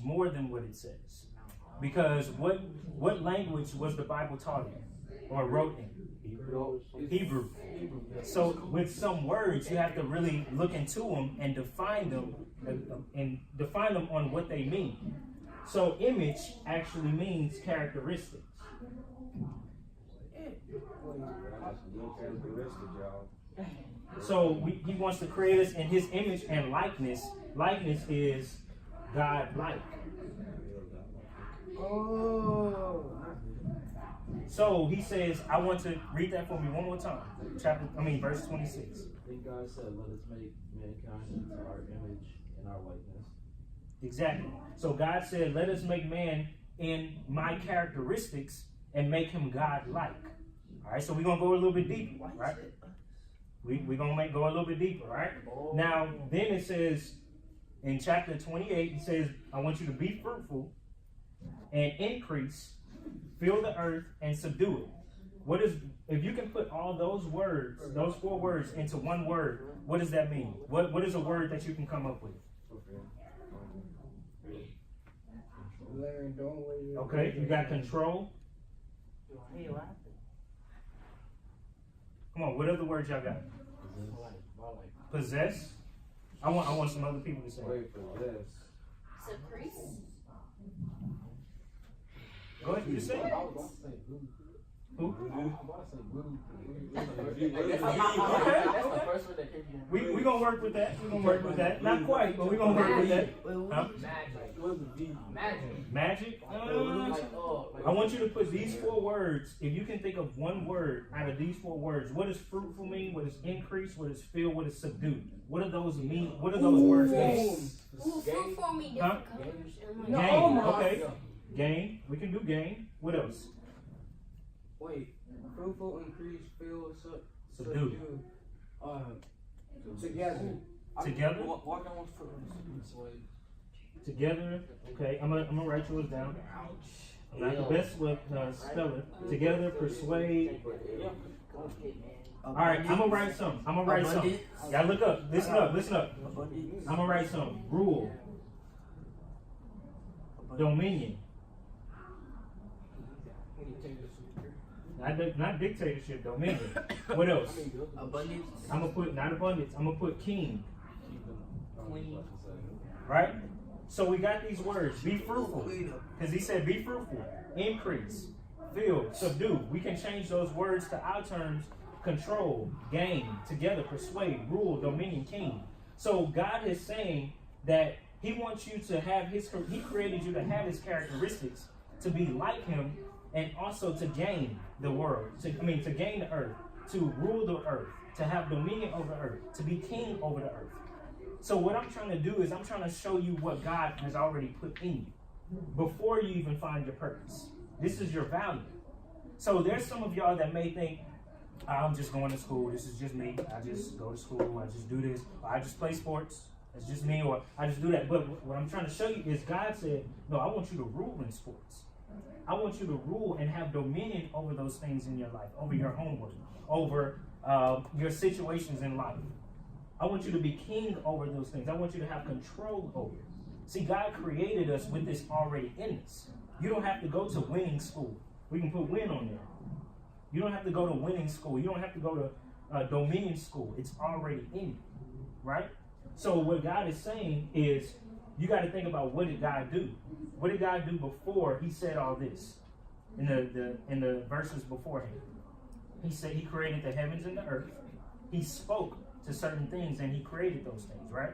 more than what it says. Because what language was the Bible taught in or wrote in? Hebrew. So with some words, you have to really look into them and define them on what they mean. So image actually means characteristics. So he wants to create us in his image and likeness. Likeness is God-like. Oh. So he says, I want to read that for me one more time. Verse 26. Then God said, let us make mankind into our image and our likeness. Exactly. So God said, let us make man in my characteristics and make him God-like. All right, so we're going to go a little bit deeper, right? We're going to go a little bit deeper, right? Oh. Now, then it says, in chapter 28, it says, I want you to be fruitful and increase, fill the earth, and subdue it. If you can put all those words, those 4 words, into one word, what does that mean? What is a word that you can come up with? Okay, you got control. Come on, what other words y'all got? Possess. I want some other people to say. Increase. Go ahead, you say. Who? We're going to work with that. Not quite, but we're going to work with that. Huh? Magic? I want you to put these 4 words. If you can think of one word out of these 4 words, what does fruitful mean? What does increase? What does fill? What does subdue? What do those mean? What do those words mean? Fruitful mean different colors. Gain. Okay. Gain. We can do gain. What else? Wait. Fruitful, increase, fill, subdue. Together. Together? Walking on foot. Together. Okay. I'm gonna write yours down. I'm not the best with spelling. Together, persuade. All right. I'm gonna write some. Y'all look up. Listen up. I'm gonna write some. Rule. Dominion. Not dictatorship, dominion. What else? Abundance. I'm gonna put not abundance. I'm gonna put king. Queen. Right? So we got these words. Be fruitful, because he said, "Be fruitful, increase, fill, subdue." We can change those words to our terms: control, gain, together, persuade, rule, dominion, king. So God is saying that He wants you to have He created you to have His characteristics, to be like Him, and also to gain the world, to gain the earth, to rule the earth, to have dominion over the earth, to be king over the earth. So what I'm trying to do is I'm trying to show you what God has already put in you before you even find your purpose. This is your value. So there's some of y'all that may think, I'm just going to school. This is just me. I just go to school. I just do this. Or I just play sports. It's just me. Or I just do that. But what I'm trying to show you is God said, no, I want you to rule in sports. I want you to rule and have dominion over those things in your life, over your homework, over your situations in life. I want you to be king over those things. I want you to have control over it. See, God created us with this already in us. You don't have to go to winning school. We can put win on there. You don't have to go to winning school. You don't have to go to dominion school. It's already in you, right? So what God is saying is, you got to think about, what did God do? What did God do before He said all this? In the verses beforehand, He said He created the heavens and the earth. He spoke to certain things and He created those things, right?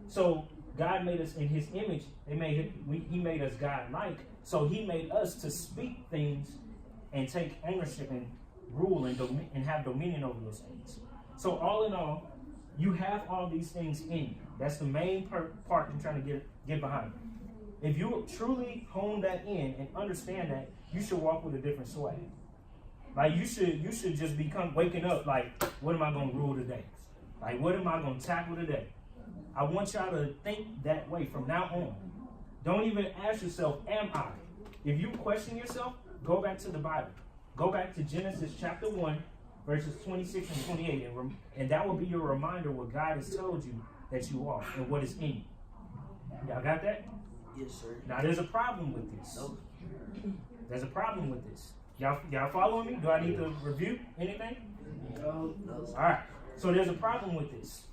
So God made us in His image. He made us God-like. So He made us to speak things and take ownership and rule and have dominion over those things. So all in all, you have all these things in you. That's the main part I'm trying to get behind. If you truly hone that in and understand that, you should walk with a different swag. Like you should just become waking up like, what am I going to rule today? Like, what am I going to tackle today? I want y'all to think that way from now on. Don't even ask yourself, am I? If you question yourself, go back to the Bible. Go back to Genesis chapter 1, verses 26 and 28, and that will be your reminder what God has told you that you are and what is in you. Y'all got that? Yes, sir. Now there's a problem with this. Nope. There's a problem with this. Y'all following me? Do I need to review anything? No. All right. So there's a problem with this.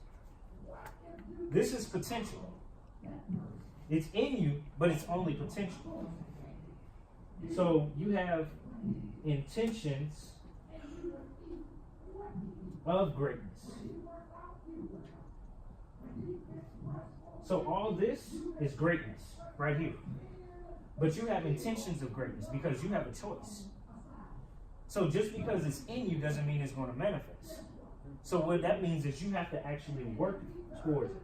This is potential. It's in you, but it's only potential. So you have intentions of greatness. So all this is greatness right here. But you have intentions of greatness because you have a choice. So just because it's in you doesn't mean it's going to manifest. So what that means is you have to actually work towards it.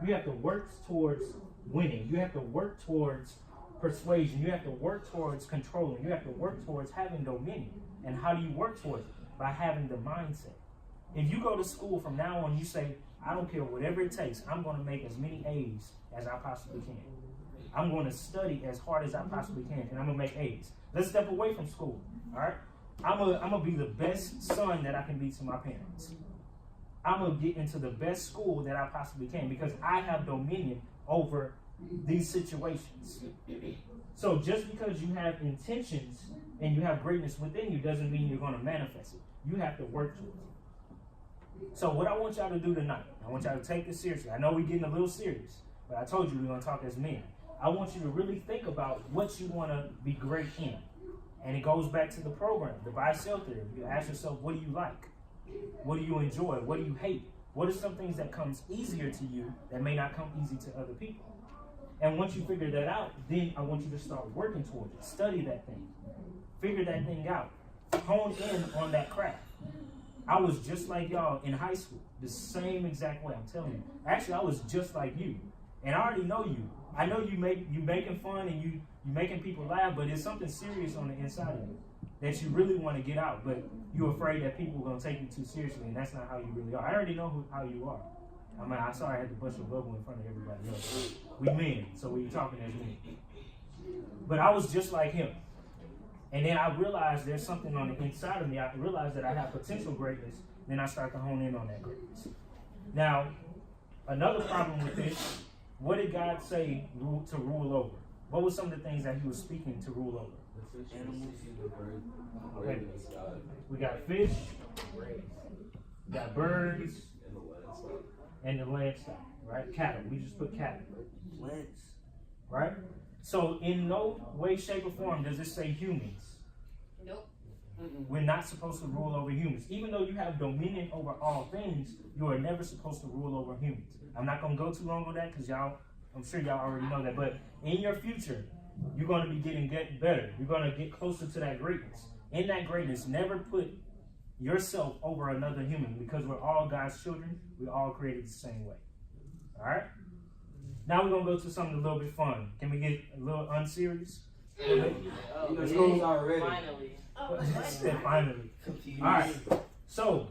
You have to work towards winning. You have to work towards persuasion. You have to work towards controlling. You have to work towards having dominion. And how do you work towards it? By having the mindset. If you go to school from now on, you say, I don't care whatever it takes. I'm going to make as many A's as I possibly can. I'm going to study as hard as I possibly can, and I'm going to make A's. Let's step away from school, all right? I'm going to be the best son that I can be to my parents. I'm going to get into the best school that I possibly can because I have dominion over these situations. So just because you have intentions and you have greatness within you doesn't mean you're going to manifest it. You have to work towards it. So what I want y'all to do tonight, I want y'all to take this seriously. I know we're getting a little serious, but I told you we're going to talk as men. I want you to really think about what you want to be great in. And it goes back to the program, the buy-sell theory. You ask yourself, what do you like? What do you enjoy? What do you hate? What are some things that comes easier to you that may not come easy to other people? And once you figure that out, then I want you to start working towards it. Study that thing. Figure that thing out. Hone in on that craft. I was just like y'all in high school, the same exact way, I'm telling you. Actually, I was just like you. And I already know you. I know you making fun and you making people laugh, but it's something serious on the inside of you that you really want to get out, but you're afraid that people are going to take you too seriously, and that's not how you really are. I already know how you are. I mean, I'm sorry I had to bust your bubble in front of everybody else. We men, so we talking as men. But I was just like him. And then I realized there's something on the inside of me. I realized that I have potential greatness. Then I start to hone in on that greatness. Now, another problem with this, what did God say to rule over? What were some of the things that he was speaking to rule over? The fish, animals, the bird, Okay. in the sky, We got fish, we got birds, and the livestock. and the livestock, right? Cattle. We just put cattle, Lance. right? So in no way, shape, or form does it say humans. Nope. We're not supposed to rule over humans. Even though you have dominion over all things, you are never supposed to rule over humans. I'm not going to go too long on that because I'm sure y'all already know that. But in your future, you're going to be getting better. You're going to get closer to that greatness. In that greatness, never put yourself over another human because we're all God's children. We're all created the same way. All right? Now we're going to go to something a little bit fun. Can we get a little unserious? Let's go already. Finally. Finally. All right. So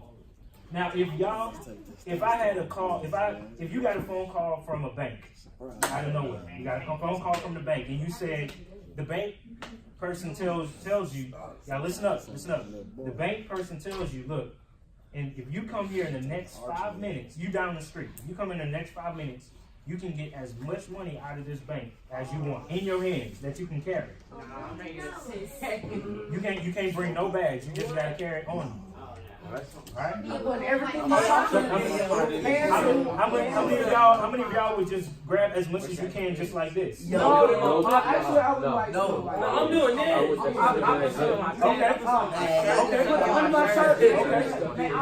now, if I had a call, if you got a phone call from a bank out of nowhere, you got a phone call from the bank, and you said the bank person tells you, y'all listen up. The bank person tells you, look, and if you come here in the next 5 minutes, you down the street. If you come in the next 5 minutes, you can get as much money out of this bank as you want in your hands that you can carry. You can't bring no bags. You just gotta carry it on you. Alright? How many of y'all would just grab as much as you can just like this? No. Actually, I was like, No. I'm doing this. Okay. Under my shirt. Okay. I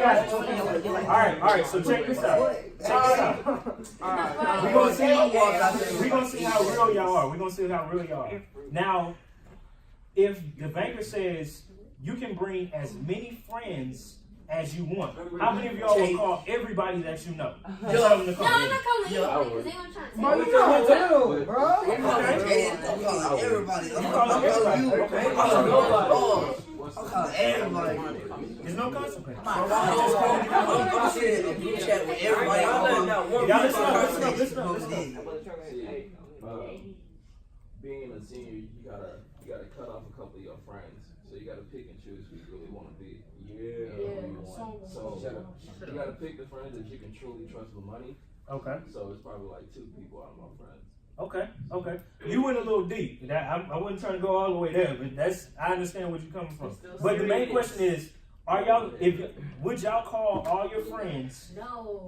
got it. Alright, so check this out. We're gonna see how real y'all are. Now, if the banker says you can bring as many friends as you want, how many of y'all will call everybody that you know? Tell them to call. No, I'm not calling anybody because they gonna try to Bro, take you can't tell, bro. I'm calling everybody. I'm calling everybody. Okay. I'm calling everybody. There's no consequence. I'm sitting in a group chat with everybody. Y'all listen up. Being a senior, you gotta cut off a couple of your friends. So you gotta pick and choose who you really want to be. So you gotta pick the friends that you can truly trust with money, Okay. So it's probably like 2 people out of my friends. Okay. You went a little deep. I wasn't trying to go all the way there, but I understand where you're coming from. But the main question is, would y'all call all your friends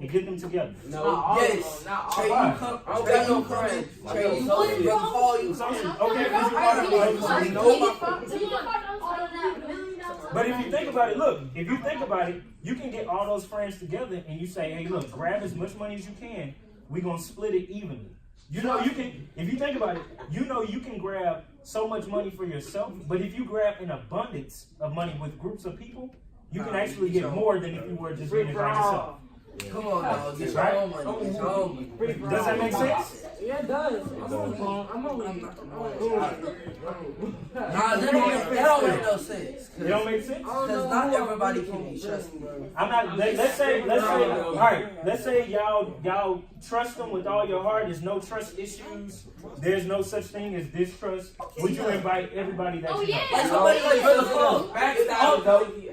and get them together? No. Yes. Trey, you come. I don't got no friends. Trey, you come. Brother Paul, you come. Okay, because you want to know my friends. But if you think about it, you can get all those friends together and you say, hey, look, grab as much money as you can. We're going to split it evenly. You know, you can, if you think about it, you know you can grab so much money for yourself, but if you grab an abundance of money with groups of people, you can actually get more than if you were just doing it by yourself. Come on, dog. Get your own money. Get your own money. Does that make sense? Yeah, it does. I'm only. Nah, that don't make no sense. It don't make sense? Because not everybody can be trusted. I'm not. Let's say. All right. Let's say y'all trust them with all your heart. There's no trust issues. There's no such thing as distrust. Would you invite everybody that you know? Like somebody like Brother Paul.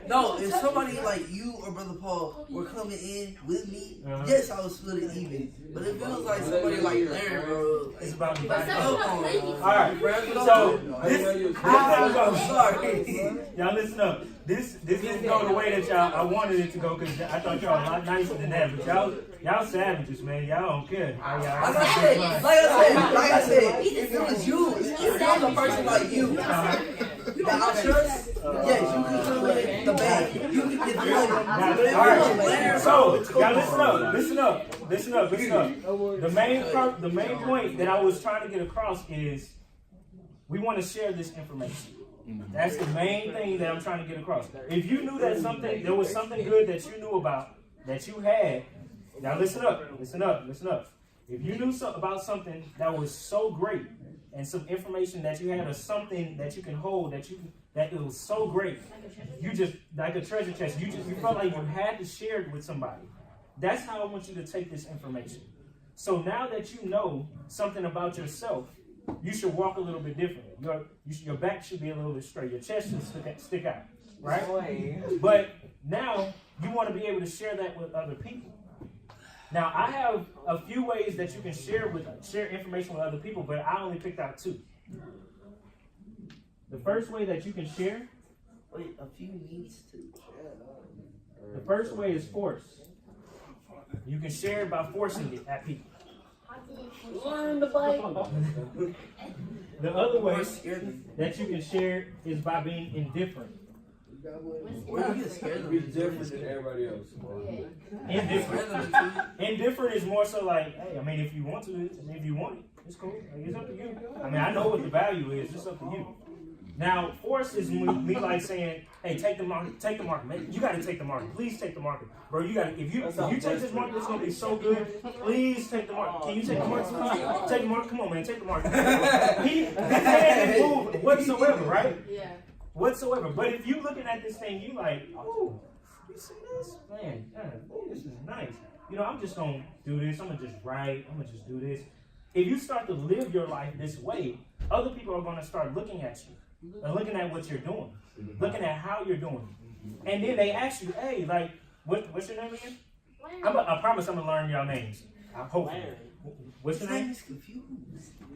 No, if somebody like you or Brother Paul were coming in with me, yes, I would split it even. But if it was like somebody like Larry, bro, It's about the But back. some people All right. So this I'm sorry. y'all listen up. This didn't go the way that I wanted it to go because I thought y'all a lot nicer than that. But y'all savages, man. Y'all don't care. Like I said, if it was you, if it was a person like you that I trust, yes, you can come in the bank. You can get the money. All right. So y'all listen up. The main point that I was trying to get across is we want to share this information. That's the main thing that I'm trying to get across. If you knew that there was something good that you knew about, that you had, now listen up. If you knew about something that was so great, and some information that you had, or something that you can hold, that it was so great, you just, like a treasure chest, you felt like you had to share it with somebody. That's how I want you to take this information. So now that you know something about yourself, you should walk a little bit differently. Your back should be a little bit straight. Your chest should stick out, right? But now you want to be able to share that with other people. Now I have a few ways that you can share information with other people, but I only picked out 2. The first way that you can share. Wait, a few needs to. The first way is force. You can share it by forcing it at people. Learn the Bible. The other way that you can share is by being indifferent. Where you get scared? Be different than everybody else. Indifferent is more so like, hey, I mean, if you want it, it's cool. Like, it's up to you. I mean, I know what the value is. It's up to you. Now, force is me like saying, hey, take the market, man. You got to take the market. Please take the market, bro. You got to. If you take this market, it's gonna be so good. Please take the market. Can you take the market? Take the market. Come on, man. Take the market. This man didn't move whatsoever, right? Yeah. Whatsoever. But if you looking at this thing, you like, oh, you see this? Man, this is nice. You know, I'm just going to do this. I'm going to just write. I'm going to just do this. If you start to live your life this way, other people are going to start looking at you and looking at what you're doing, looking at how you're doing. And then they ask you, hey, like, what's your name again? I promise I'm going to learn y'all names. I hope. What's your name?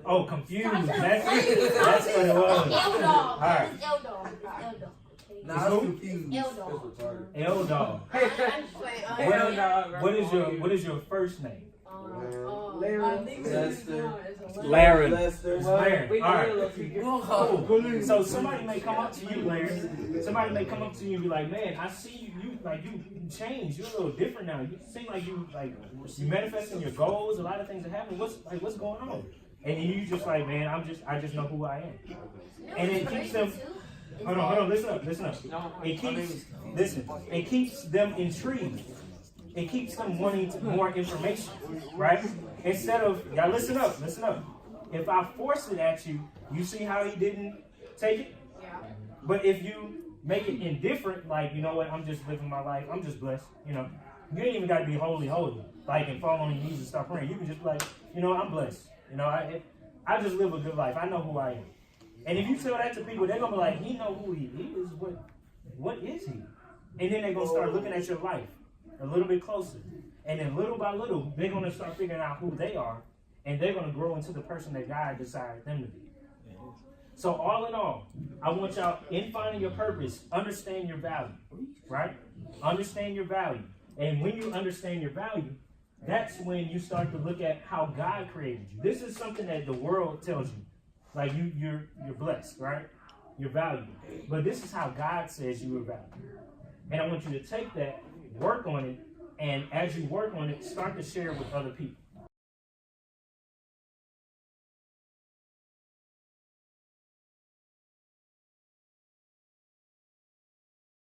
Oh, confused. That's what it was. L-Dog. All right. L-Dog. Nah, I was confused. L-Dog. What is your first name? Larry. Larry. All right. Cool. So somebody may come up to you, Larry. Somebody may come up to you and be like, "Man, I see you changed. You're a little different now. You seem like you manifesting your goals. A lot of things are happening. What's going on?" And you just like, "Man, I just know who I am." And it keeps them. Hold on. Listen up. It keeps them intrigued. It keeps them wanting more information, right? Instead of, y'all listen up. If I force it at you, you see how he didn't take it? Yeah. But if you make it indifferent, like, you know what, I'm just living my life, I'm just blessed, you know. You ain't even got to be holy, like, and fall on your knees and start praying. You can just be like, you know, I'm blessed. You know, I just live a good life. I know who I am. And if you tell that to people, they're going to be like, he know who he is. What is he? And then they're going to start looking at your life. a little bit closer. And then little by little, they're going to start figuring out who they are, and they're going to grow into the person that God decided them to be. So all in all, I want y'all, in finding your purpose, understand your value, right? Understand your value. And when you understand your value, that's when you start to look at how God created you. This is something that the world tells you. Like you're blessed, right? You're valuable. But this is how God says you are valuable. And I want you to take that, work on it, and as you work on it, start to share it with other people.